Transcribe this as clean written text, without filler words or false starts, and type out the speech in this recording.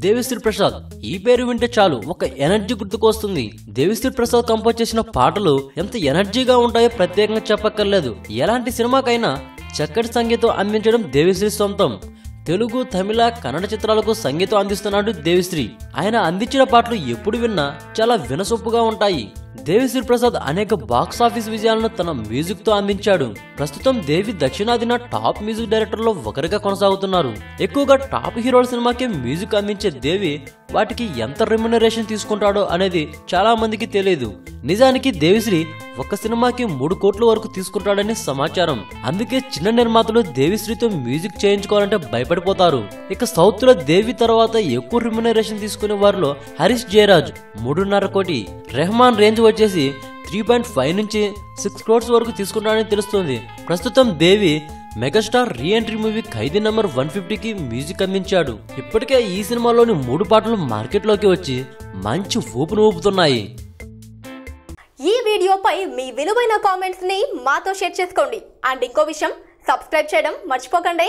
దేవిశ్రీ ప్రసాద్. ఈ పేరు వింటే చాలు ఒక ఎనర్జీ గుర్తుకొస్తుంది. దేవిశ్రీ ప్రసాద్ కంపోజ్ చేసిన పాటలు ఎంత ఎనర్జీగా ఉంటాయో ప్రత్యేకంగా చెప్పక్కర్లేదు. ఎలాంటి సినిమాకైనా చక్కటి సంగీతం అందించడం దేవిశ్రీ సొంతం. తెలుగు, తమిళ, కన్నడ చిత్రాలకు సంగీతం అందిస్తున్నాడు దేవిశ్రీ. ఆయన అందించిన పాటలు ఎప్పుడు విన్నా చాలా వినసొప్పుగా ఉంటాయి. దేవిశ్రీ ప్రసాద్ అనేక బాక్స్ ఆఫీస్ విజయాలను తన మ్యూజిక్ తో అందించాడు. ప్రస్తుతం దేవి దక్షిణాదిన టాప్ మ్యూజిక్ డైరెక్టర్ లో ఒకరిగా కొనసాగుతున్నారు. ఎక్కువగా టాప్ హీరోల సినిమాకి మ్యూజిక్ అందించే దేవి వాటికి ఎంత రెమ్యునరేషన్ తీసుకుంటాడో అనేది చాలా మందికి తెలియదు. నిజానికి దేవిశ్రీ ఒక సినిమాకి 3 కోట్ల వరకు తీసుకుంటాడని సమాచారం. అందుకే చిన్న నిర్మాతలు దేవిశ్రీతో మ్యూజిక్ చేయించుకోవాలంటే భయపడిపోతారు. ఇక సౌత్ లో దేవి తర్వాత ఎక్కువ రెమ్యునరేషన్ తీసుకునే వారిలో హరీష్ జయరాజ్ 3.5 కోటి, రెహమాన్ రేంజ్ వచ్చేసి 3.5 నుంచి 6 క్రోర్స్ వరకు తీసుకుంటాడని తెలుస్తుంది. ప్రస్తుతం దేవి మెగాస్టార్ రీ ఎంట్రీ మూవీ ఖైదీ నంబర్ 150కి మ్యూజిక్ అందించాడు. ఇప్పటికే ఈ సినిమాలోని 3 పాటలు మార్కెట్లోకి వచ్చి మంచి ఊపును ఊపుతున్నాయి. ఈ వీడియోపై మీ విలువైన కామెంట్స్ ని మాతో షేర్ చేసుకోండి. అండ్ ఇంకో విషయం, సబ్స్క్రైబ్ చేయడం మర్చిపోకండి.